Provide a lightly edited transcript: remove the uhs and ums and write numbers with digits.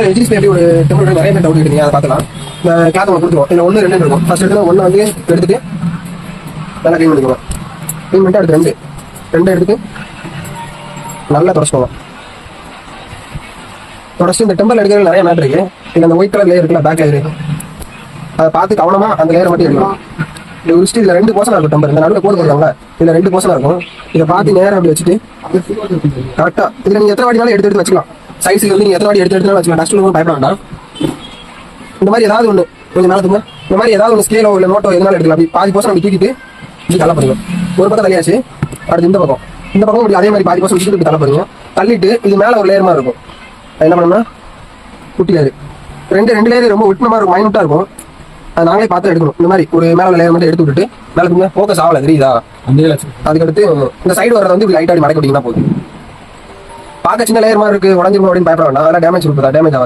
எஜிஸ் எப்படி ஒரு டெம்பிள் நிறைய பேர் டவுட் எடுத்தீங்க, அதை பார்க்கலாம். கிளாத் ஒன்று கொடுத்துருவோம். இதில் 1 2 இருக்கும். ஃபர்ஸ்ட் எடுத்து 1 வந்து எடுத்துட்டு நல்லா க்ளீன் பண்ணிக்குவோம். க்ளீன் பண்ணிட்டு அடுத்து 2 எடுத்துட்டு நல்லா தொடச்சுக்கோங்க. தொடச்சு இந்த டெம்பிள் எடுக்கிறது நிறைய மேட்ரு இருக்கு. இல்லை அந்த ஒயிட் கலர் லேயர் இருக்குல்ல, பேக் லேயர், அதை பார்த்து கவனமா அந்த லேயரை மட்டும் எடுக்கணும். இப்படி உரிச்சிட்டு இதில் 2 போர்ஷனாக இருக்கும் டெம்பிள். இந்த நடுவில் கோடு போடுறாங்க, இதில் 2 போர்ஷனாக இருக்கும். இதை பார்த்து நேரம் அப்படி வச்சுட்டு கரெக்டாக இதில் நீங்கள் எத்தனை வாட்டினாலும் எடுத்து வச்சுக்கலாம். சைஸுக்கு வந்து நீங்கள் எத்தனை வாட்டி எடுத்து வச்சுக்கலாம். டஸ்ட் ஒன்றும் பயப்பட வேண்டாம். இந்த மாதிரி ஏதாவது ஒன்று கொஞ்சம் மேலே தூங்க. இந்த மாதிரி ஏதாவது ஒன்று ஸ்கேலோ இல்லை நோட்டோ எதனால எடுக்கலாம். அப்படி பாதி போர்ஷன் அப்படி தூக்கிட்டு இப்படி தள்ள போறீங்க. ஒரு பக்கம் தள்ளியாச்சு. அடுத்து இந்த பக்கம் இப்படி அதே மாதிரி பாதி போர்ஷன் வச்சுட்டு இப்படி தள்ள போறீங்க. தள்ளிட்டு இது மேலே ஒரு லேயர் மாதிரி இருக்கும். என்ன பண்ணணும்னா குட்டி லேயர், ரெண்டு லேயர் ரொம்ப ஒட்டின மாதிரி இருக்கும், மைனூட்டாக இருக்கும். அது நாங்களே பார்த்து எடுக்கணும். இந்த மாதிரி ஒரு மேலே லேயர் மட்டும் எடுத்து விட்டுட்டு மேலே தூங்க. ஃபோக்கஸ் ஆகலை தெரியுதா? அதுக்கடுத்து இந்த சைடு வரதை வந்து இப்படி லைட்டாக மடக்கி விட்டீங்கன்னா போதும். பார்க்க சின்ன லேயர் மாதிரி இருக்கு, உடஞ்சிருக்கும் அப்படின்னு பயப்பட வேண்டாம். அதெல்லாம் டேமேஜ் ஆகாது.